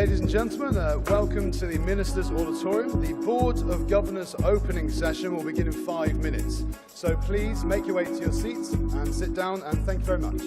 Ladies and gentlemen, welcome to the Minister's Auditorium. The Board of Governors opening session will begin in 5 minutes. So please make your way to your seats and sit down, and thank you very much.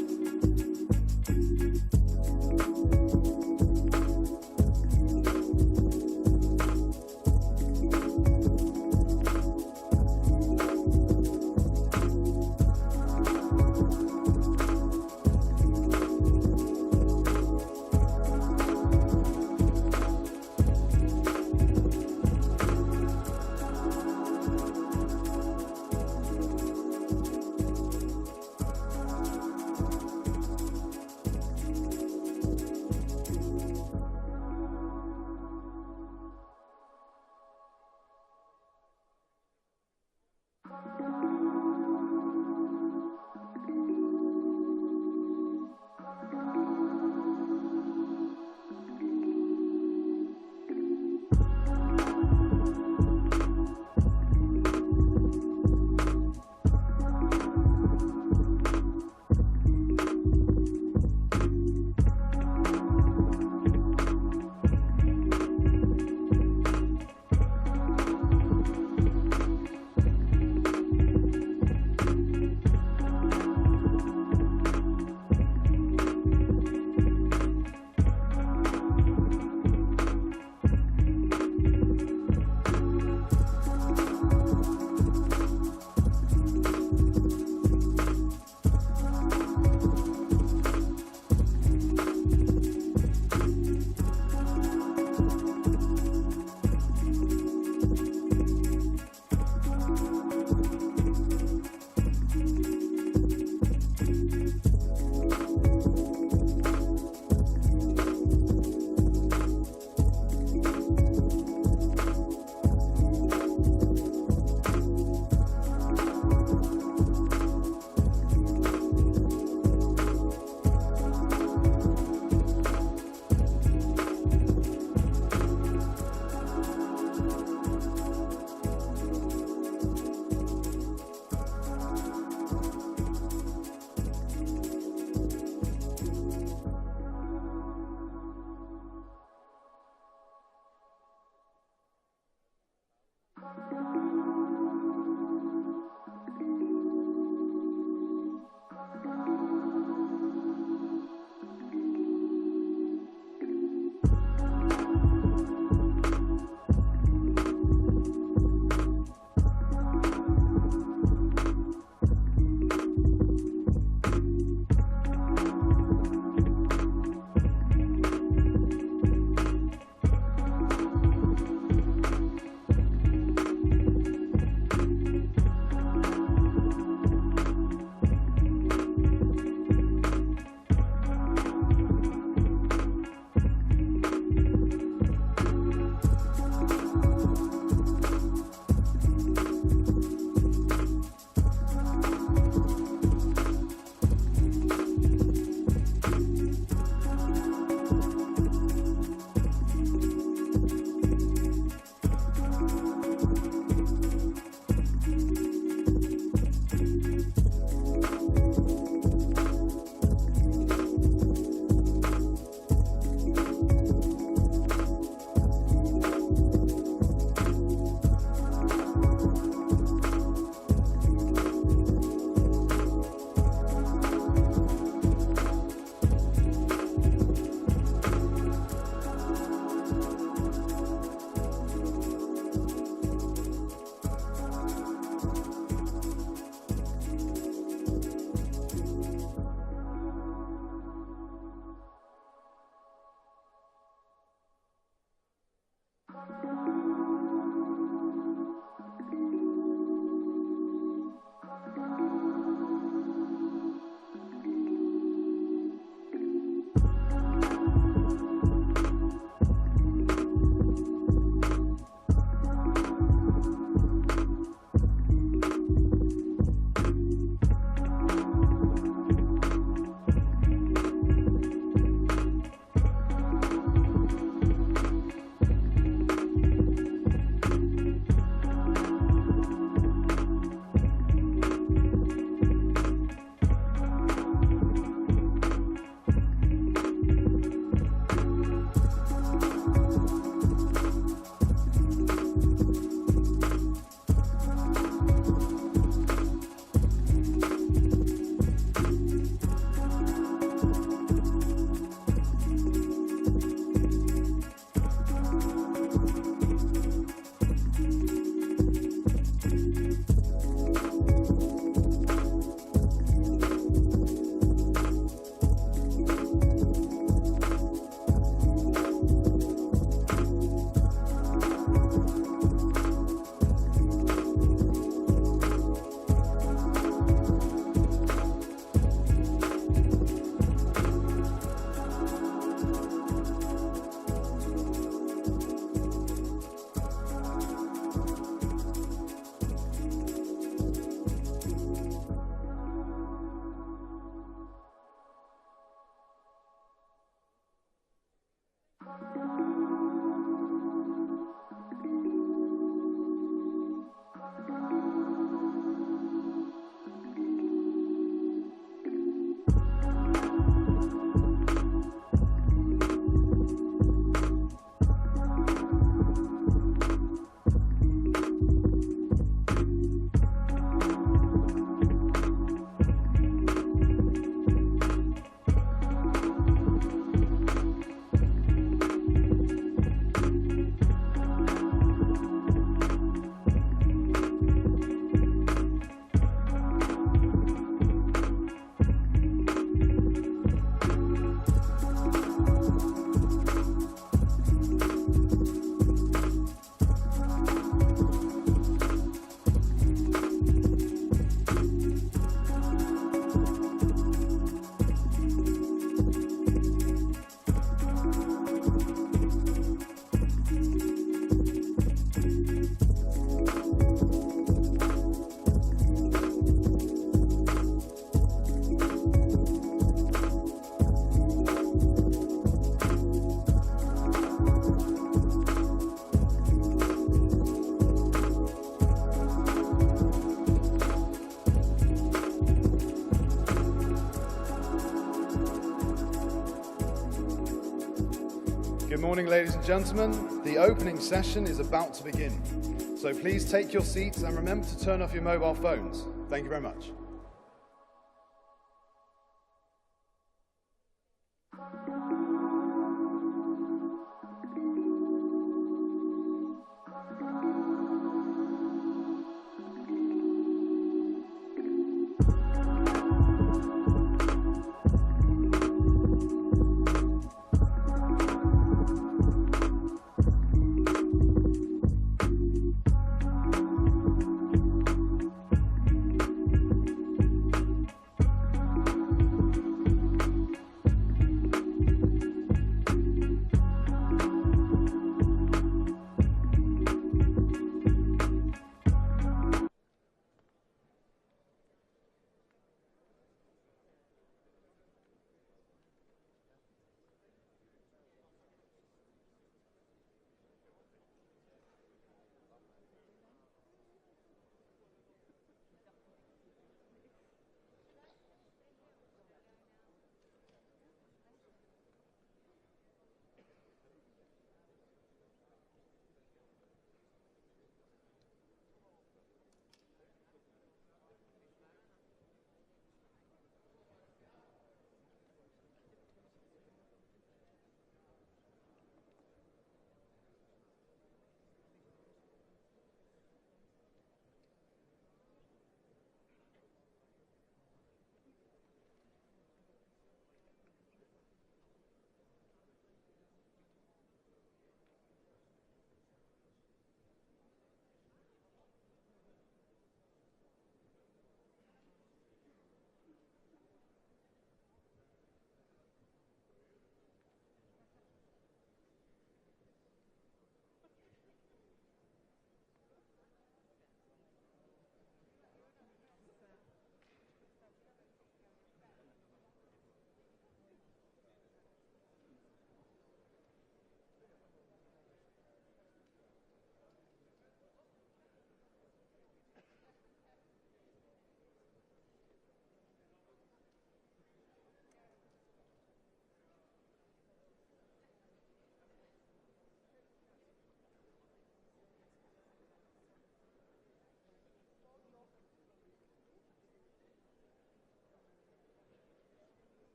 Good morning, ladies and gentlemen. The opening session is about to begin. So please take your seats and remember to turn off your mobile phones. Thank you very much.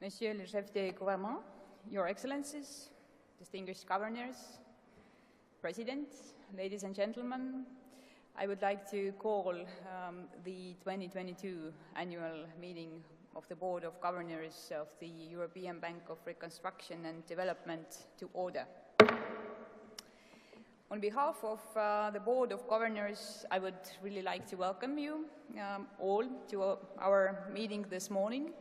Monsieur le Chef de Gouvernement, Your Excellencies, distinguished governors, President, ladies and gentlemen, I would like to call the 2022 annual meeting of the Board of Governors of the European Bank of Reconstruction and Development to order. On behalf of the Board of Governors, I would really like to welcome you all to our meeting this morning.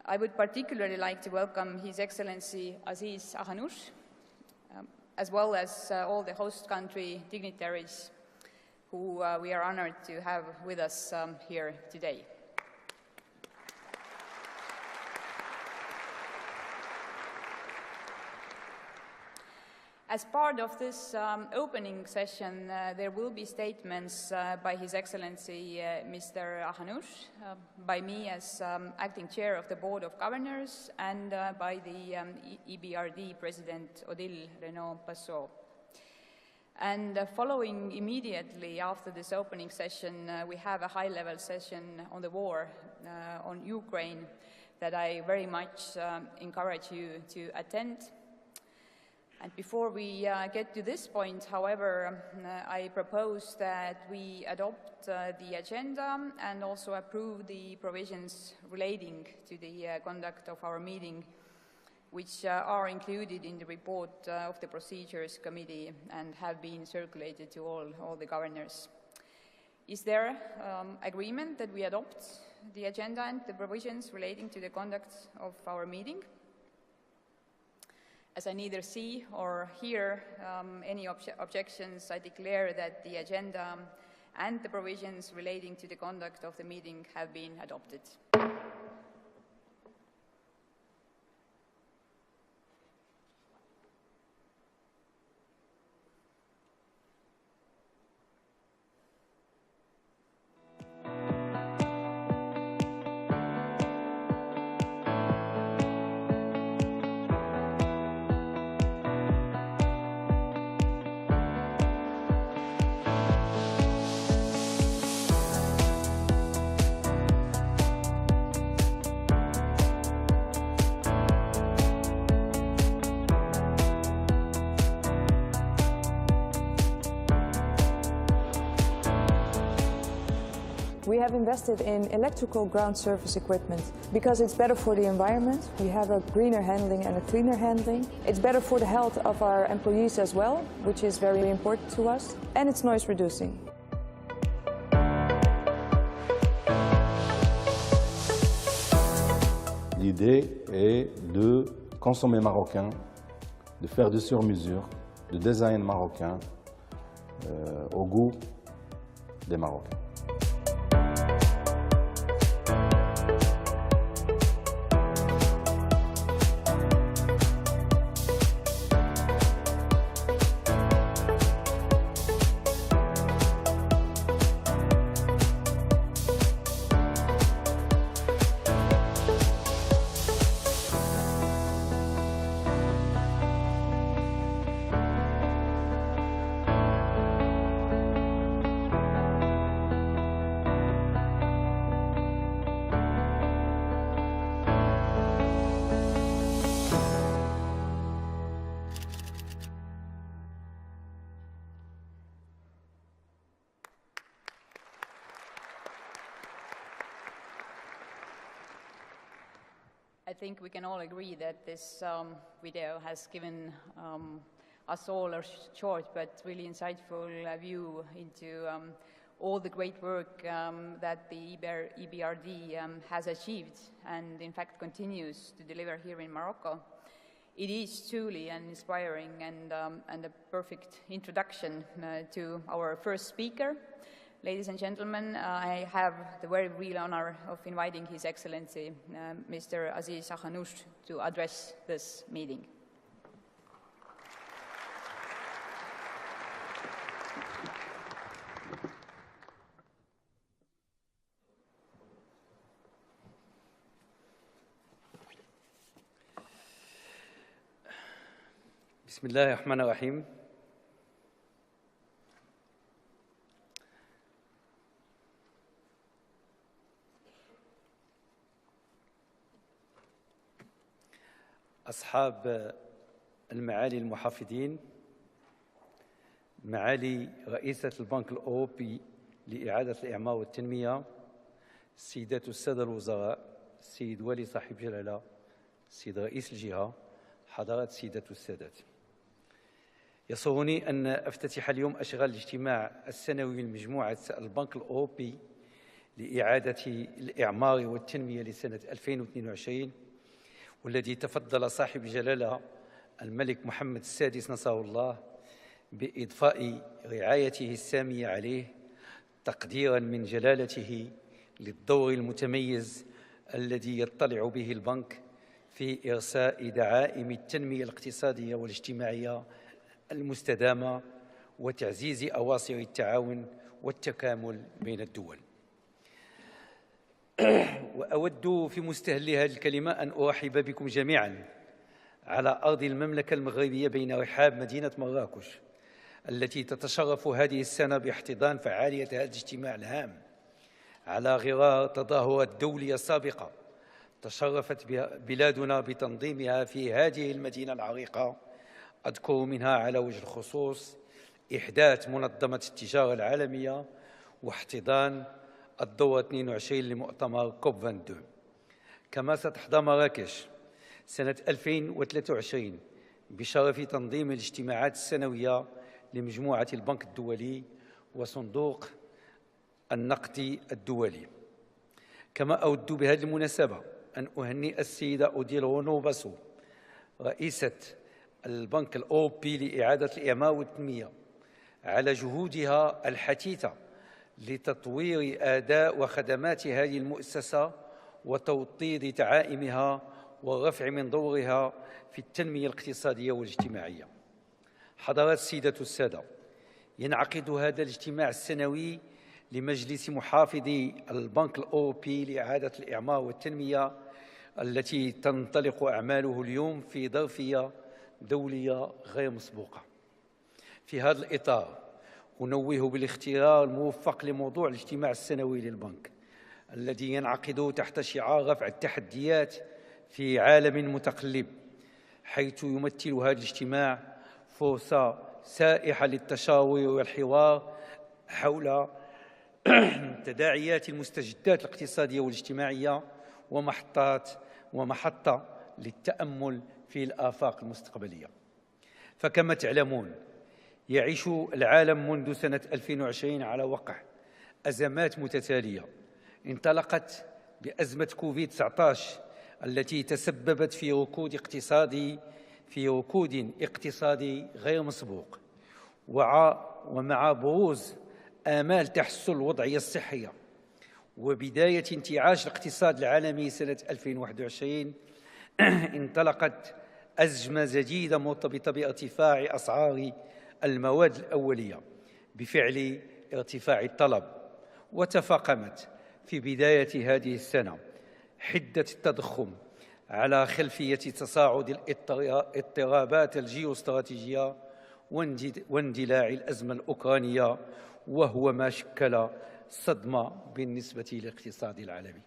I would particularly like to welcome His Excellency Aziz Ahanoush, as well as all the host country dignitaries who we are honored to have with us here today. As part of this opening session, there will be statements by His Excellency Mr. Ahanoush, by me as acting chair of the Board of Governors, and by the EBRD President Odile Renaud-Passot. And following immediately after this opening session, we have a high-level session on the war on Ukraine that I very much encourage you to attend. And before we get to this point, however, I propose that we adopt the agenda and also approve the provisions relating to the conduct of our meeting, which are included in the report of the Procedures Committee and have been circulated to all the governors. Is there agreement that we adopt the agenda and the provisions relating to the conduct of our meeting? As I neither see or hear any objections, I declare that the agenda and the provisions relating to the conduct of the meeting have been adopted. We have invested in electrical ground surface equipment because it's better for the environment. We have a greener handling and a cleaner handling. It's better for the health of our employees as well, which is very important to us, and it's noise reducing. L'idée est de consommer marocain, de faire du sur-mesure, de design marocain au goût des Marocains. I think we can all agree that this video has given us all a short but really insightful view into all the great work that the EBRD has achieved and in fact continues to deliver here in Morocco. It is truly an inspiring and a perfect introduction to our first speaker. Ladies and gentlemen, I have the very real honor of inviting His Excellency, Mr. Aziz Ahanoush, to address this meeting. بسم الله الرحمن الرحيم. أصحاب المعالي المحافظين، معالي رئيسة البنك الأوروبي لإعادة الإعمار والتنمية، السيدات والسادة الوزراء، السيد والي صاحب جلالة، السيد رئيس الجهة، حضرات السيدات والسادات، يسرني أن أفتتح اليوم أشغال الاجتماع السنوي لمجموعة البنك الأوروبي لإعادة الإعمار والتنمية لسنة 2022، والذي تفضل صاحب جلالة الملك محمد السادس نصره الله بإضفاء رعايته السامية عليه، تقديراً من جلالته للدور المتميز الذي يطلع به البنك في إرساء دعائم التنمية الاقتصادية والاجتماعية المستدامة وتعزيز أواصر التعاون والتكامل بين الدول. وأود في مستهل هذه الكلمة أن أرحب بكم جميعاً على أرض المملكة المغربية بين رحاب مدينة مراكش، التي تتشرف هذه السنة باحتضان فعالية هذا الاجتماع الهام على غرار تظاهرات دولية سابقة تشرفت بلادنا بتنظيمها في هذه المدينة العريقة. أذكر منها على وجه الخصوص إحداث منظمة التجارة العالمية واحتضان الدورة 22 لمؤتمر كوب 22. كما ستحظى مراكش سنة 2023 بشرف تنظيم الاجتماعات السنوية لمجموعة البنك الدولي وصندوق النقد الدولي. كما أود بهذه المناسبة أن أهنئ السيدة أوديل غونوباسو رئيسة البنك الأوروبي لإعادة الإعمار والتنمية على جهودها الحثيثة لتطوير أداء وخدمات هذه المؤسسة وتوطيد دعائمها والرفع من دورها في التنمية الاقتصادية والاجتماعية. حضرات السيدات والسادة، ينعقد هذا الاجتماع السنوي لمجلس محافظي البنك الأوروبي لإعادة الإعمار والتنمية التي تنطلق أعماله اليوم في ظرفية دولية غير مسبوقة. في هذا الإطار أنوه بالاختيار الموفق لموضوع الاجتماع السنوي للبنك الذي ينعقد تحت شعار رفع التحديات في عالم متقلب، حيث يمثل هذا الاجتماع فرصة سائحة للتشاور والحوار حول تداعيات المستجدات الاقتصادية والاجتماعية ومحطة للتأمل في الآفاق المستقبلية. فكما تعلمون يعيش العالم منذ سنة 2020 على وقع أزمات متتالية، انطلقت بأزمة كوفيد-19 التي تسببت في ركود اقتصادي غير مسبوق، ومع بروز آمال تحسن الوضعية الصحية وبداية انتعاش الاقتصاد العالمي سنة 2021 انطلقت أزمة جديدة مرتبطة بارتفاع أسعار المواد الأولية بفعل ارتفاع الطلب، وتفاقمت في بداية هذه السنة حدة التضخم على خلفية تصاعد الاضطرابات الجيوستراتيجية واندلاع الأزمة الأوكرانية، وهو ما شكل صدمة بالنسبة للاقتصاد العالمي.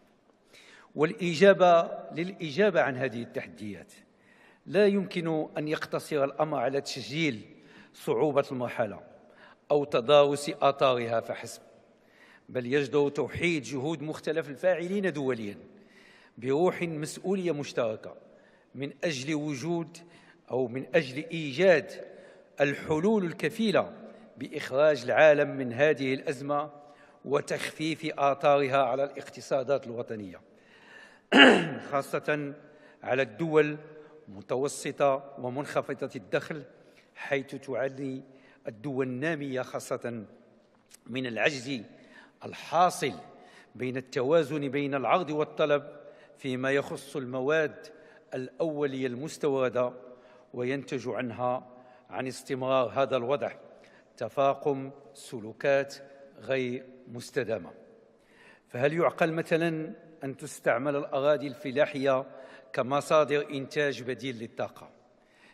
للإجابة عن هذه التحديات لا يمكن أن يقتصر الأمر على تسجيل صعوبة المرحلة أو تدارس آثارها فحسب، بل يجدر توحيد جهود مختلف الفاعلين دولياً بروح مسؤولية مشتركة من أجل إيجاد الحلول الكفيلة بإخراج العالم من هذه الأزمة وتخفيف آثارها على الاقتصادات الوطنية، خاصة على الدول متوسطة ومنخفضة الدخل، حيث تعاني الدول النامية خاصة من العجز الحاصل بين التوازن بين العرض والطلب فيما يخص المواد الأولية المستوردة، وينتج عنها عن استمرار هذا الوضع تفاقم سلوكات غير مستدامة. فهل يعقل مثلاً أن تستعمل الأراضي الفلاحية كمصادر إنتاج بديل للطاقة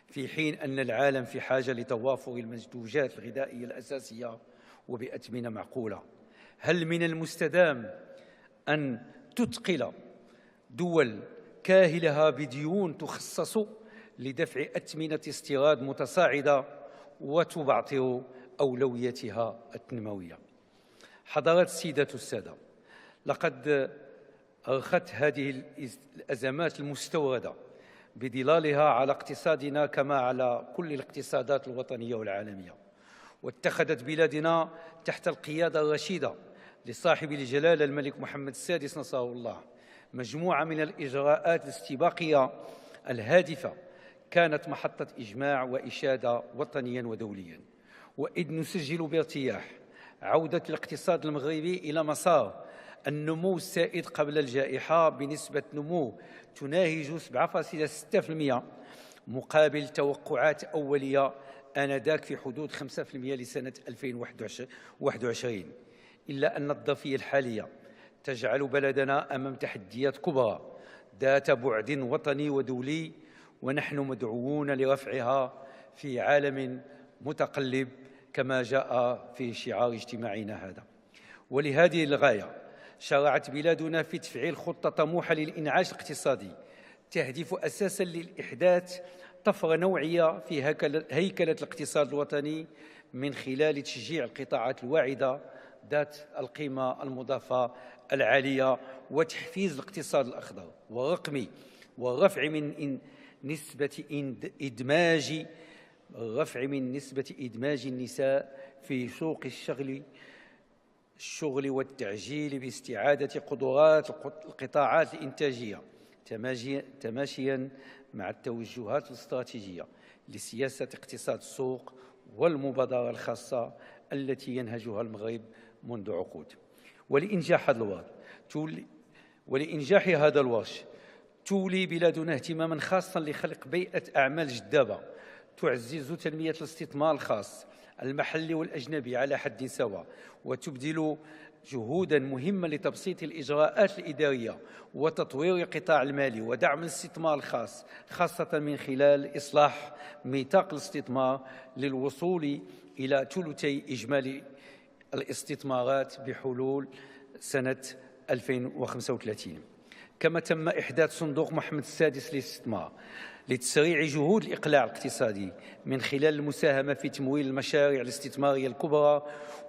في حين أن العالم في حاجة لتوافر المنتوجات الغذائية الأساسية وبأثمنة معقولة؟ هل من المستدام أن تثقل دول كاهلها بديون تخصص لدفع أثمنة استيراد متصاعدة وتبعثر أولوياتها التنموية. حضرات السيدات والسادة، لقد أرخت هذه الأزمات المستوردة بظلالها على اقتصادنا كما على كل الاقتصادات الوطنية والعالمية، واتخذت بلادنا تحت القيادة الرشيدة لصاحب الجلالة الملك محمد السادس نصره الله مجموعة من الإجراءات الاستباقية الهادفة كانت محطة إجماع وإشادة وطنيا ودوليا، وإذ نسجل بارتياح عودة الاقتصاد المغربي إلى مسار النمو السائد قبل الجائحة بنسبة نمو تناهز 7.6% مقابل توقعات أولية آنذاك في حدود 5% لسنة 2021، إلا أن الظرفية الحالية تجعل بلدنا أمام تحديات كبرى ذات بعد وطني ودولي، ونحن مدعوون لرفعها في عالم متقلب كما جاء في شعار اجتماعنا هذا. ولهذه الغاية شرعت بلادنا في تفعيل خطة طموحة للإنعاش الاقتصادي تهدف أساساً للإحداث طفرة نوعية في هيكلة الاقتصاد الوطني من خلال تشجيع القطاعات الواعدة ذات القيمة المضافة العالية وتحفيز الاقتصاد الأخضر والرقمي والرفع من نسبة إدماج النساء في سوق الشغل والتعجيل باستعادة قدرات القطاعات الإنتاجية تماشياً مع التوجهات الاستراتيجية لسياسة اقتصاد السوق والمبادرة الخاصة التي ينهجها المغرب منذ عقود. ولإنجاح هذا الورش تولي بلادنا اهتماماً خاصاً لخلق بيئة أعمال جذابة تعزز تنمية الاستثمار الخاص المحلي والأجنبي على حد سواء، وتبذل جهوداً مهمة لتبسيط الإجراءات الإدارية وتطوير القطاع المالي ودعم الاستثمار الخاص، خاصة من خلال إصلاح ميثاق الاستثمار للوصول إلى ثلثي إجمالي الاستثمارات بحلول سنة 2035. كما تم إحداث صندوق محمد السادس للاستثمار لتسريع جهود الإقلاع الاقتصادي من خلال المساهمة في تمويل المشاريع الاستثمارية الكبرى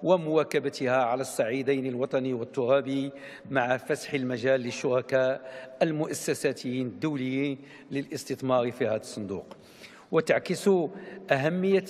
ومواكبتها على الصعيدين الوطني والترابي، مع فسح المجال للشركاء المؤسساتيين الدوليين للاستثمار في هذا الصندوق. وتعكس أهمية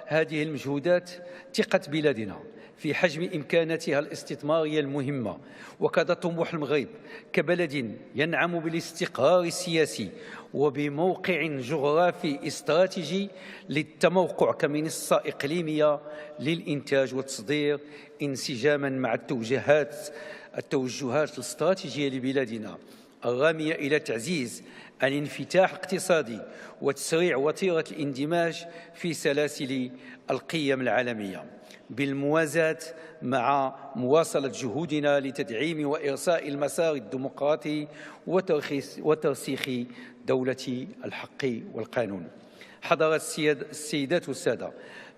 هذه المجهودات ثقة بلادنا في حجم إمكاناتها الاستثمارية المهمة، وكذا طموح المغرب كبلد ينعم بالاستقرار السياسي وبموقع جغرافي استراتيجي للتموقع كمنصة إقليمية للإنتاج والتصدير، انسجاما مع التوجهات الاستراتيجية لبلادنا الرامية إلى تعزيز الانفتاح الاقتصادي وتسريع وتيرة الاندماج في سلاسل القيم العالمية، بالموازاة مع مواصلة جهودنا لتدعيم وإرساء المسار الديمقراطي وترسيخ دولة الحق والقانون. حضرات السيدات والسادة،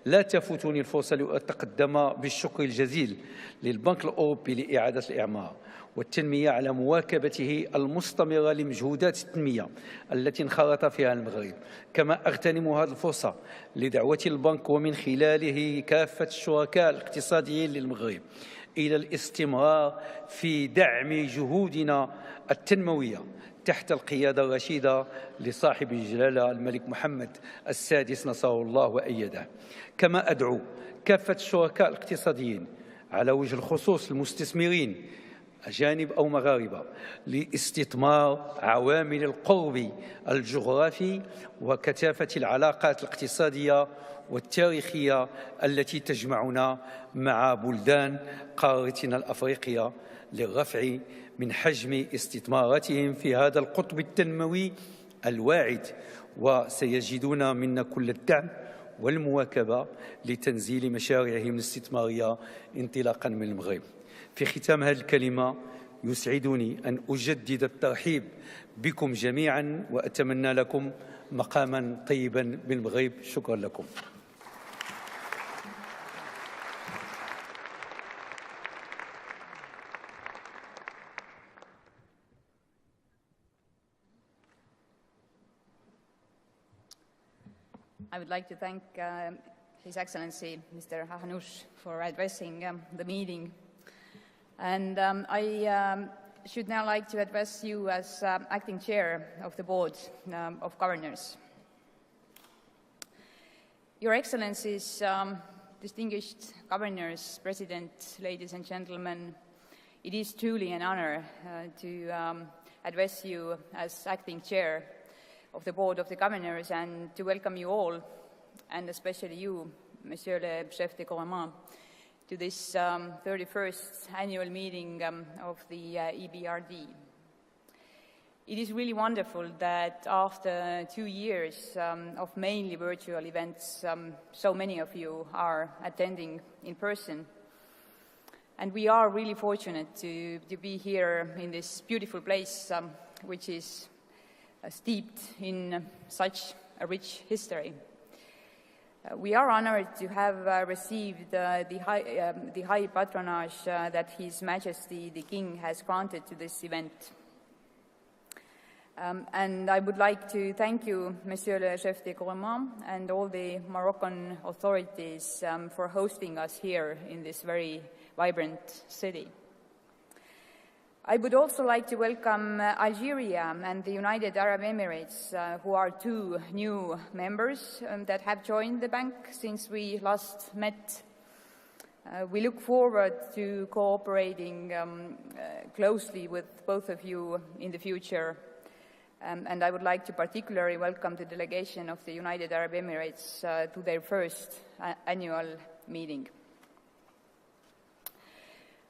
لا تفوتني الفرصة لأتقدم بالشكر الجزيل للبنك الأوروبي لإعادة الإعمار والتنمية على مواكبته المستمرة لمجهودات التنمية التي انخرط فيها المغرب. كما أغتنم هذه الفرصة لدعوة البنك ومن خلاله كافة الشركاء الاقتصاديين للمغرب إلى الاستمرار في دعم جهودنا التنموية تحت القيادة الرشيدة لصاحب الجلالة الملك محمد السادس نصره الله وأيده. كما أدعو كافة الشركاء الاقتصاديين على وجه الخصوص المستثمرين أجانب أو مغاربة لاستثمار عوامل القرب الجغرافي وكثافة العلاقات الاقتصادية والتاريخية التي تجمعنا مع بلدان قارتنا الأفريقية للرفع من حجم استثماراتهم في هذا القطب التنموي الواعد، وسيجدون منا كل الدعم والمواكبة لتنزيل مشاريعهم الاستثمارية انطلاقا من المغرب. في ختام هذه الكلمة يسعدني أن أجدد الترحيب بكم جميعا وأتمنى لكم مقاما طيبا بالمغرب. شكرا لكم. I would like to thank His Excellency Mr. Hahanoush for addressing the meeting. And I should now like to address you as acting chair of the Board of Governors. Your Excellencies, distinguished governors, President, ladies and gentlemen, it is truly an honor to address you as acting chair of the Board of the Governors and to welcome you all, and especially you, Monsieur le Chef de Gouvernement, to this 31st annual meeting of the EBRD. It is really wonderful that after 2 years of mainly virtual events, so many of you are attending in person. And we are really fortunate to be here in this beautiful place, which is steeped in such a rich history. We are honored to have received the high patronage that His Majesty the King has granted to this event. And I would like to thank you, Monsieur le Chef de Gouvernement, and all the Moroccan authorities for hosting us here in this very vibrant city. I would also like to welcome Algeria and the United Arab Emirates, who are 2 new members that have joined the bank since we last met. We look forward to cooperating closely with both of you in the future. And I would like to particularly welcome the delegation of the United Arab Emirates to their first annual meeting.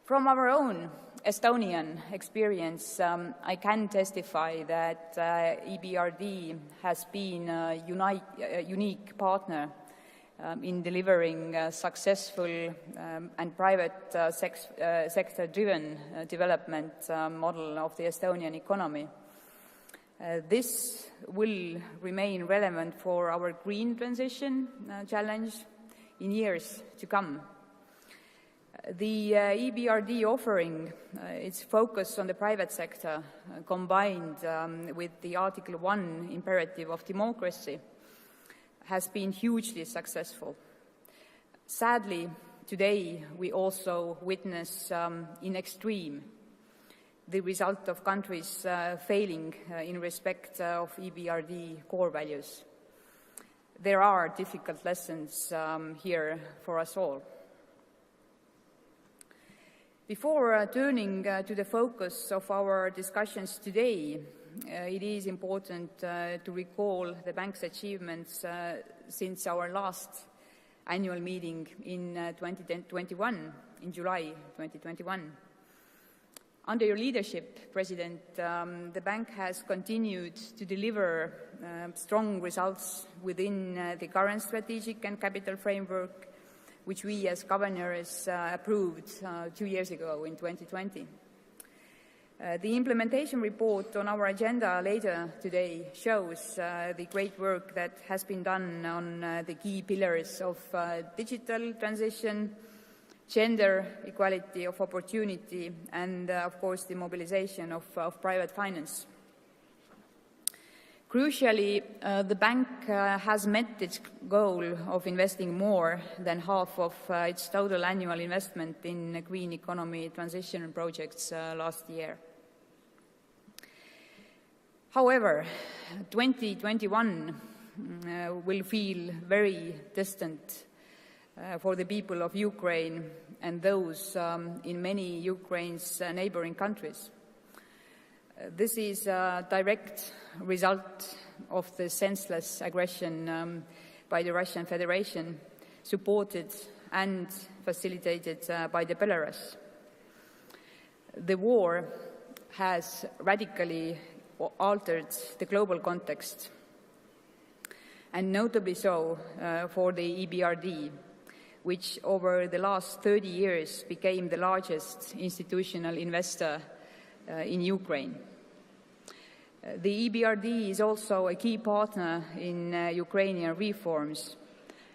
From our own Estonian experience, I can testify that EBRD has been a unique partner in delivering a successful and private sector-driven development model of the Estonian economy. This will remain relevant for our green transition challenge in years to come. The EBRD offering, its focus on the private sector, combined with the Article 1 imperative of democracy, has been hugely successful. Sadly, today we also witness in extreme the result of countries failing in respect of EBRD core values. There are difficult lessons here for us all. Before turning to the focus of our discussions today, it is important to recall the bank's achievements since our last annual meeting in 2021, in July 2021. Under your leadership, President, the bank has continued to deliver strong results within the current strategic and capital framework, which we as governors approved 2 years ago in 2020. The implementation report on our agenda later today shows the great work that has been done on the key pillars of digital transition, gender equality of opportunity, and, of course, the mobilization of private finance. Crucially, the bank has met its goal of investing more than half of its total annual investment in green economy transition projects last year. However, 2021 will feel very distant for the people of Ukraine and those in many Ukraine's neighboring countries. This is a direct result of the senseless aggression by the Russian Federation, supported and facilitated by the Belarus. The war has radically altered the global context, and notably so for the EBRD, which over the last 30 years became the largest institutional investor in Ukraine. The EBRD is also a key partner in Ukrainian reforms,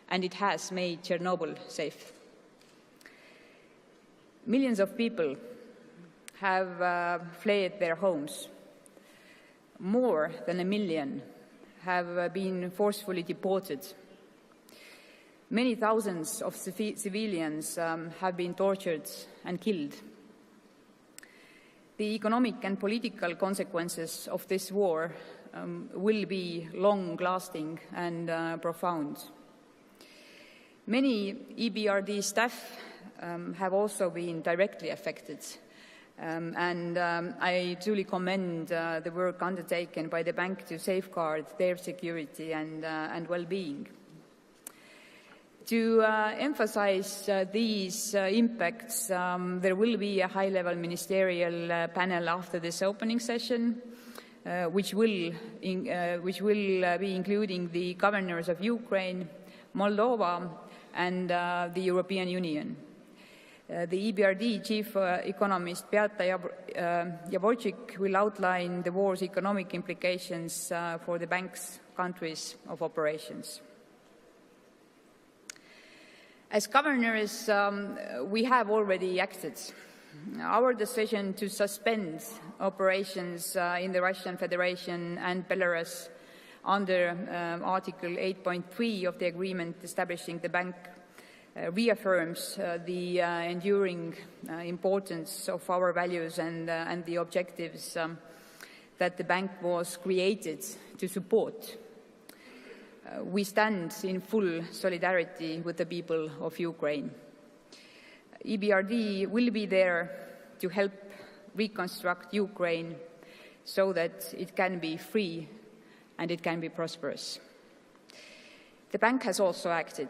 and it has made Chernobyl safe. Millions of people have fled their homes. More than 1 million have been forcefully deported Many thousands of civilians have been tortured and killed. The economic and political consequences of this war will be long-lasting and profound. Many EBRD staff have also been directly affected, and I truly commend the work undertaken by the bank to safeguard their security and well-being. To emphasize these impacts, there will be a high-level ministerial panel after this opening session, which will be including the governors of Ukraine, Moldova, and the European Union. The EBRD chief economist Beata Javorcik will outline the war's economic implications for the bank's countries of operations. As governors, we have already acted. Our decision to suspend operations in the Russian Federation and Belarus under Article 8.3 of the agreement establishing the bank reaffirms the enduring importance of our values and the objectives that the bank was created to support. We stand in full solidarity with the people of Ukraine. EBRD will be there to help reconstruct Ukraine so that it can be free and it can be prosperous. The bank has also acted.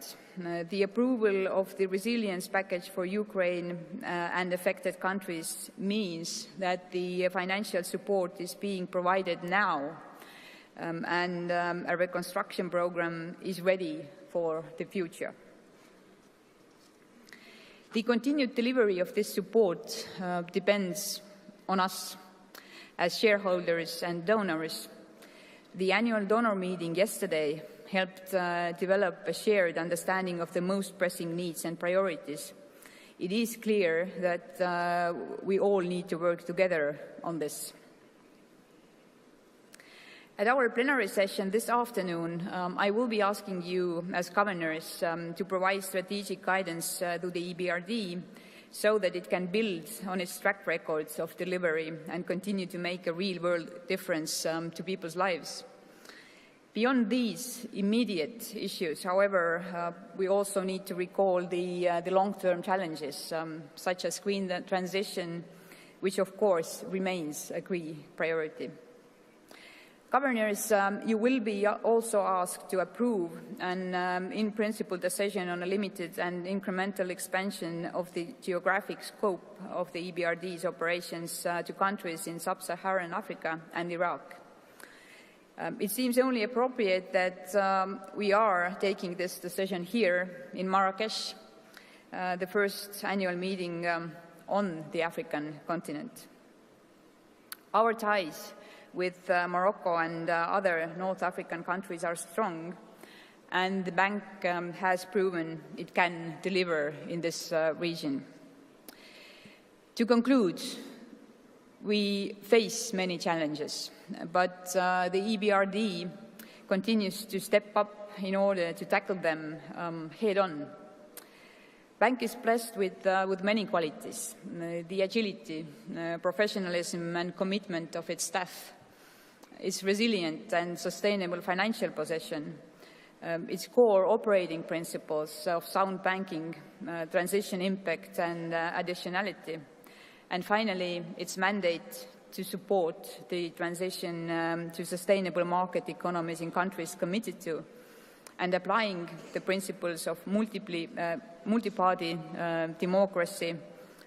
The approval of the resilience package for Ukraine and affected countries means that the financial support is being provided now, and a reconstruction program is ready for the future. The continued delivery of this support depends on us as shareholders and donors. The annual donor meeting yesterday helped develop a shared understanding of the most pressing needs and priorities. It is clear that we all need to work together on this. At our plenary session this afternoon, I will be asking you as governors to provide strategic guidance to the EBRD so that it can build on its track records of delivery and continue to make a real-world difference to people's lives. Beyond these immediate issues, however, we also need to recall the long-term challenges, such as green transition, which of course remains a key priority. Governors, you will be also asked to approve an in-principle decision on a limited and incremental expansion of the geographic scope of the EBRD's operations to countries in sub-Saharan Africa and Iraq. It seems only appropriate that we are taking this decision here in Marrakesh, the first annual meeting on the African continent. Our ties with Morocco and other North African countries are strong, and the bank has proven it can deliver in this region. To conclude, we face many challenges, but the EBRD continues to step up in order to tackle them head-on. Bank is blessed with many qualities: the agility, professionalism and commitment of its staff, its resilient and sustainable financial position, its core operating principles of sound banking, transition impact and additionality, and finally, its mandate to support the transition to sustainable market economies in countries committed to and applying the principles of multi-party democracy,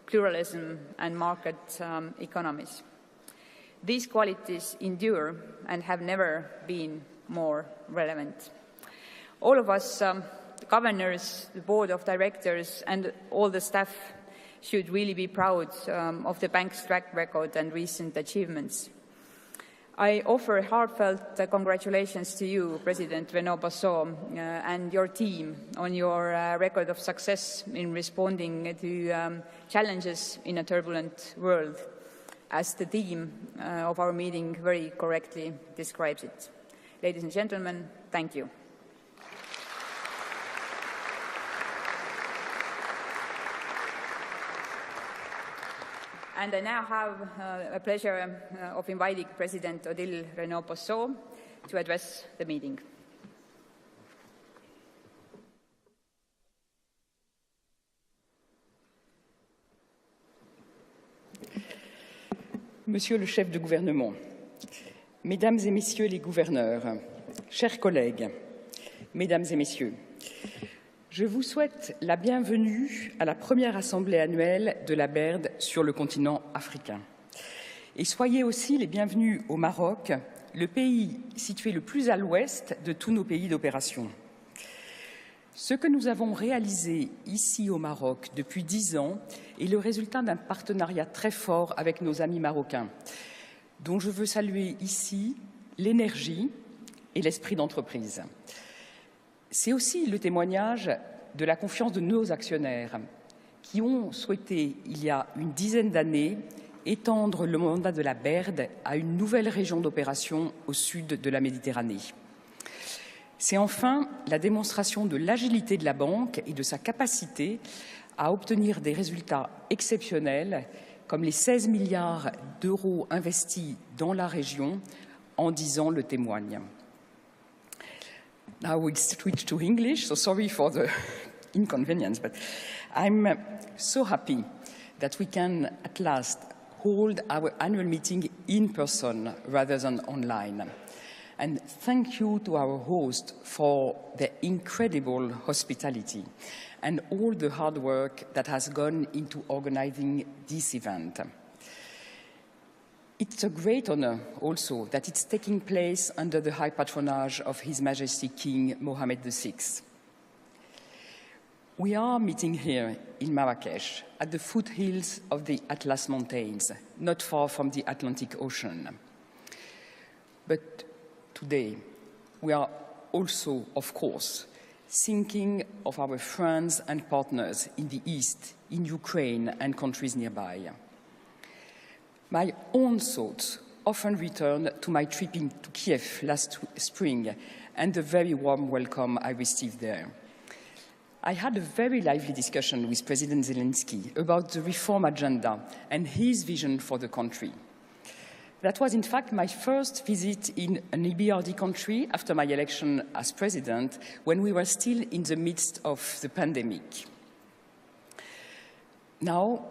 pluralism and market economies. These qualities endure and have never been more relevant. All of us, the governors, the board of directors and all the staff should really be proud of the bank's track record and recent achievements. I offer heartfelt congratulations to you, President Renaud Basseau, and your team on your record of success in responding to challenges in a turbulent world, as the theme of our meeting very correctly describes it. Ladies and gentlemen, thank you. And I now have a pleasure of inviting President Odile Renaud-Possot to address the meeting. Monsieur le chef de gouvernement, Mesdames et Messieurs les gouverneurs, chers collègues, Mesdames et Messieurs, je vous souhaite la bienvenue à la première assemblée annuelle de l'EBRD sur le continent africain. Et soyez aussi les bienvenus au Maroc, le pays situé le plus à l'ouest de tous nos pays d'opération. Ce que nous avons réalisé ici au Maroc depuis 10 ans est le résultat d'un partenariat très fort avec nos amis marocains, dont je veux saluer ici l'énergie et l'esprit d'entreprise. C'est aussi le témoignage de la confiance de nos actionnaires qui ont souhaité, il y a une dizaine d'années, étendre le mandat de la BERD à une nouvelle région d'opération au sud de la Méditerranée. C'est enfin la démonstration de l'agilité de la banque et de sa capacité à obtenir des résultats exceptionnels, comme les 16 milliards d'euros investis dans la région en 10 ans le témoignent. Now we'll switch to English, so sorry for the inconvenience, but I'm so happy that we can at last hold our annual meeting in person rather than online. And thank you to our host for their incredible hospitality and all the hard work that has gone into organizing this event. It's a great honor also that it's taking place under the high patronage of His Majesty King Mohammed VI. We are meeting here in Marrakesh at the foothills of the Atlas Mountains, not far from the Atlantic Ocean. But today, we are also, of course, thinking of our friends and partners in the East, in Ukraine and countries nearby. My own thoughts often return to my trip to Kiev last spring and the very warm welcome I received there. I had a very lively discussion with President Zelensky about the reform agenda and his vision for the country. That was, in fact, my first visit in an EBRD country after my election as president, when we were still in the midst of the pandemic. Now,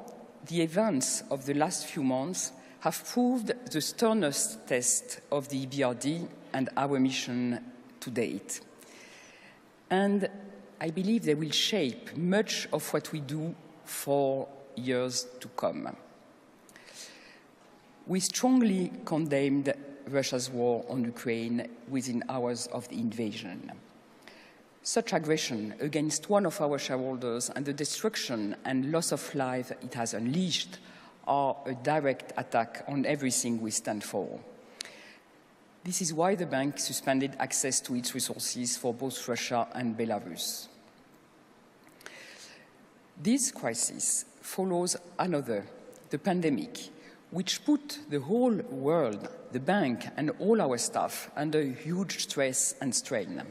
the events of the last few months have proved the sternest test of the EBRD and our mission to date. And I believe they will shape much of what we do for years to come. We strongly condemned Russia's war on Ukraine within hours of the invasion. Such aggression against one of our shareholders and the destruction and loss of life it has unleashed are a direct attack on everything we stand for. This is why the bank suspended access to its resources for both Russia and Belarus. This crisis follows another, the pandemic, which put the whole world, the bank, and all our staff under huge stress and strain.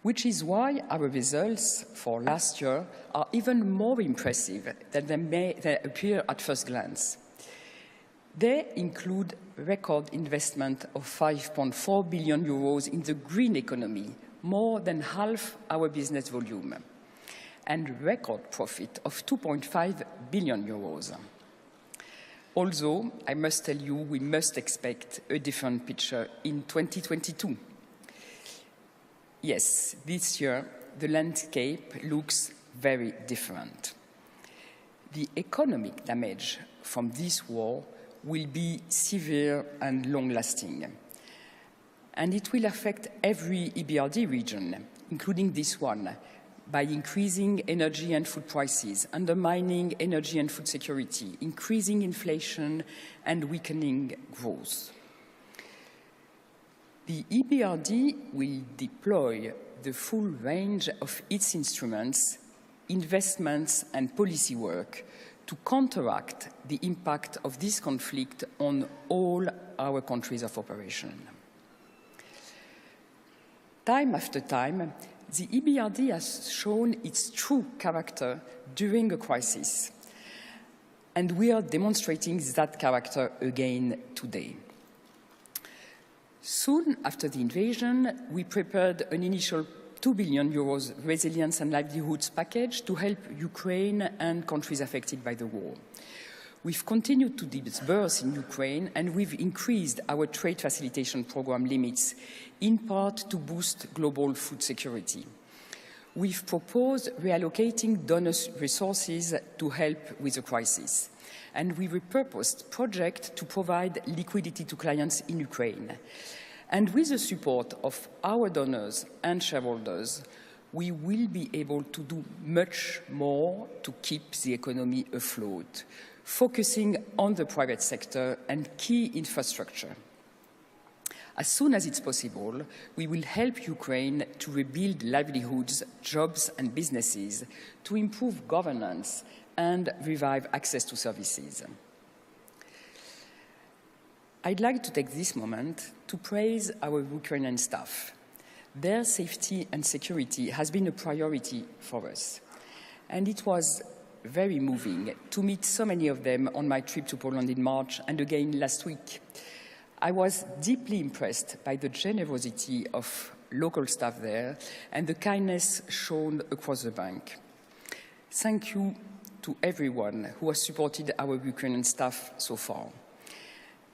Which is why our results for last year are even more impressive than they appear at first glance. They include record investment of 5.4 billion euros in the green economy, more than half our business volume, and record profit of 2.5 billion euros. Although, I must tell you, we must expect a different picture in 2022. Yes, this year, the landscape looks very different. The economic damage from this war will be severe and long-lasting. And it will affect every EBRD region, including this one, by increasing energy and food prices, undermining energy and food security, increasing inflation, and weakening growth. The EBRD will deploy the full range of its instruments, investments, and policy work to counteract the impact of this conflict on all our countries of operation. Time after time, the EBRD has shown its true character during a crisis. And we are demonstrating that character again today. Soon after the invasion, we prepared an initial €2 billion resilience and livelihoods package to help Ukraine and countries affected by the war. We've continued to disburse in Ukraine, and we've increased our trade facilitation program limits, in part to boost global food security. We've proposed reallocating donors' resources to help with the crisis, and we repurposed projects to provide liquidity to clients in Ukraine. And with the support of our donors and shareholders, we will be able to do much more to keep the economy afloat, focusing on the private sector and key infrastructure. As soon as it's possible, we will help Ukraine to rebuild livelihoods, jobs and businesses, to improve governance and revive access to services. I'd like to take this moment to praise our Ukrainian staff. Their safety and security has been a priority for us, and it was very moving to meet so many of them on my trip to Poland in March and again last week. I was deeply impressed by the generosity of local staff there and the kindness shown across the bank. Thank you to everyone who has supported our Ukrainian staff so far.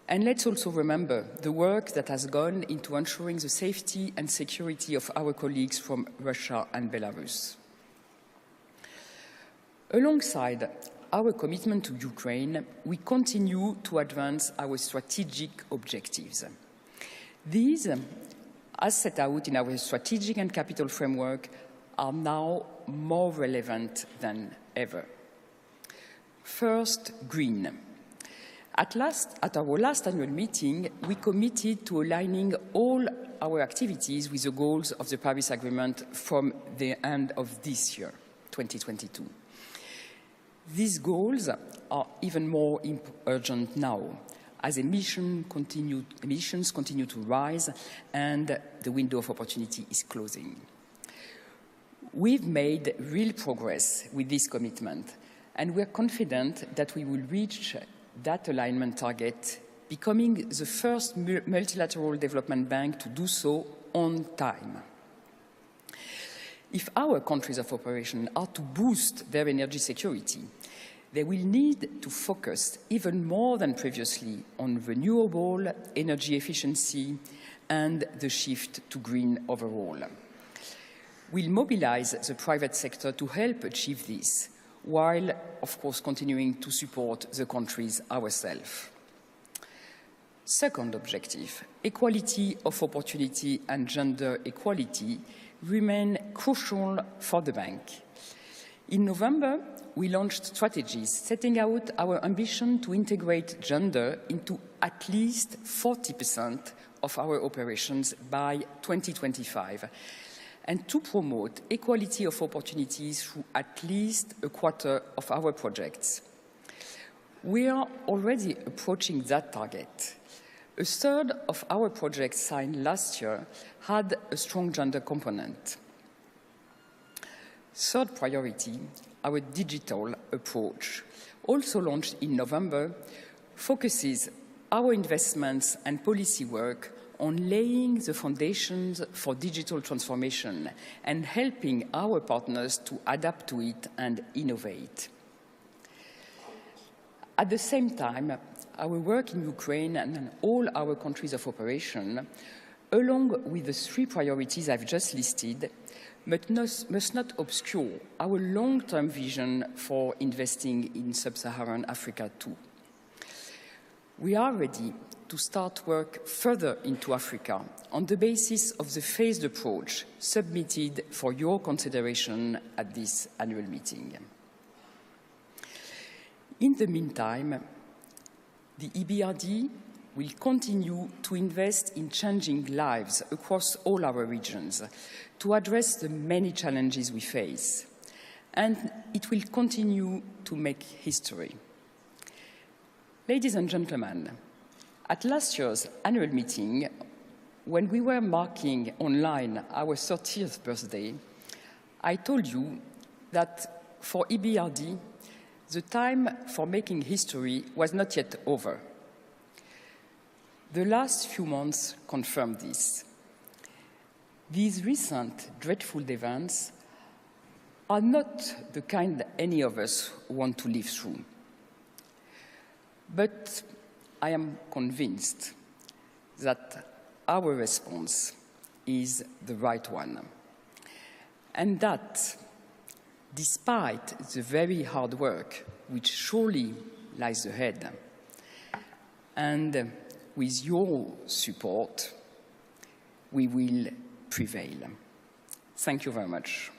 And let's also remember the work that has gone into ensuring the safety and security of our colleagues from Russia and Belarus. Alongside our commitment to Ukraine, we continue to advance our strategic objectives. These, as set out in our strategic and capital framework, are now more relevant than ever. First, green. At our last annual meeting, we committed to aligning all our activities with the goals of the Paris Agreement from the end of this year, 2022. These goals are even more urgent now, as emissions continue to rise and the window of opportunity is closing. We've made real progress with this commitment, and we're confident that we will reach that alignment target, becoming the first multilateral development bank to do so on time. If our countries of operation are to boost their energy security, they will need to focus even more than previously on renewable energy efficiency and the shift to green overall. We'll mobilize the private sector to help achieve this, while, of course, continuing to support the countries ourselves. Second objective, equality of opportunity and gender equality remain crucial for the bank. In November, we launched strategies setting out our ambition to integrate gender into at least 40% of our operations by 2025, and to promote equality of opportunities through at least a quarter of our projects. We are already approaching that target. A third of our projects signed last year had a strong gender component. Third priority, our digital approach, also launched in November, focuses our investments and policy work on laying the foundations for digital transformation and helping our partners to adapt to it and innovate. At the same time, our work in Ukraine and in all our countries of operation, along with the three priorities I've just listed, must not obscure our long-term vision for investing in sub-Saharan Africa too. We are ready to start work further into Africa on the basis of the phased approach submitted for your consideration at this annual meeting. In the meantime, the EBRD will continue to invest in changing lives across all our regions to address the many challenges we face, and it will continue to make history. Ladies and gentlemen, at last year's annual meeting, when we were marking online our 30th birthday, I told you that for EBRD, the time for making history was not yet over. The last few months confirmed this. These recent dreadful events are not the kind any of us want to live through. But I am convinced that our response is the right one, and that despite the very hard work which surely lies ahead, and with your support, we will prevail. Thank you very much.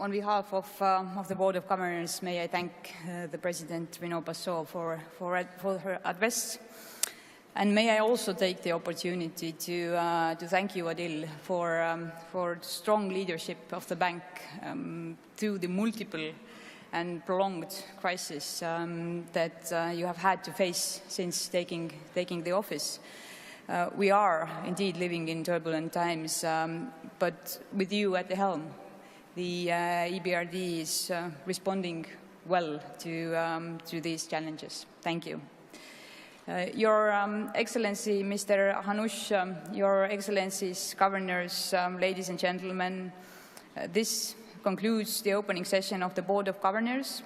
On behalf of the Board of Governors, may I thank the President, Rino Basso, for her address. And may I also take the opportunity to thank you, Adil, for strong leadership of the bank through the multiple and prolonged crisis that you have had to face since taking the office. We are indeed living in turbulent times, but with you at the helm, the EBRD is responding well to these challenges. Thank you. Your Excellency, Mr. Hanush, Your Excellencies, Governors, ladies and gentlemen, this concludes the opening session of the Board of Governors.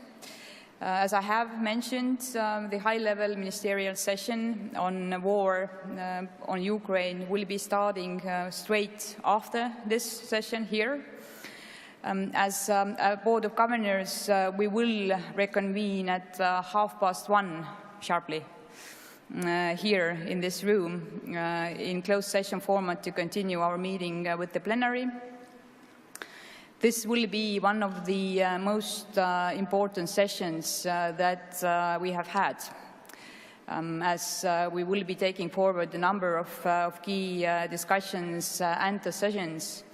As I have mentioned, the high-level ministerial session on war on Ukraine will be starting straight after this session here. As a Board of Governors, we will reconvene at 1:30 sharply here in this room in closed session format to continue our meeting with the plenary. This will be one of the most important sessions that we have had, as we will be taking forward a number of key discussions and decisions.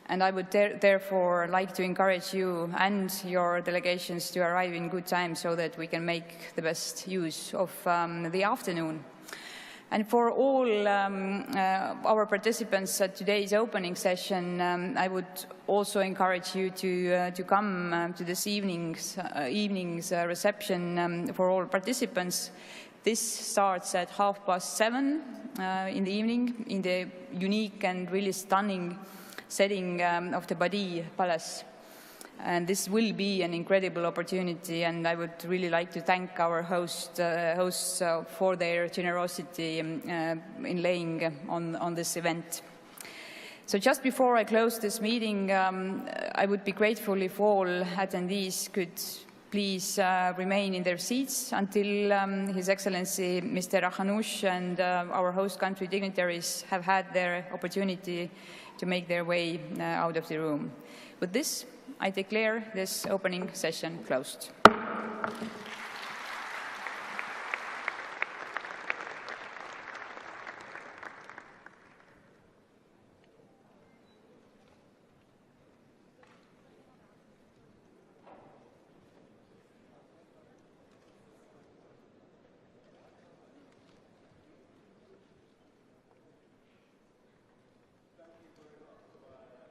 And I would therefore like to encourage you and your delegations to arrive in good time so that we can make the best use of the afternoon. And for all our participants at today's opening session, I would also encourage you to come to this evening's reception for all participants. This starts at 7:30 in the evening in the unique and really stunning setting of the Badi Palace. And this will be an incredible opportunity, and I would really like to thank our hosts for their generosity in laying on this event. So just before I close this meeting, I would be grateful if all attendees could please remain in their seats until His Excellency Mr. Hanush and our host country dignitaries have had their opportunity to make their way out of the room. With this, I declare this opening session closed.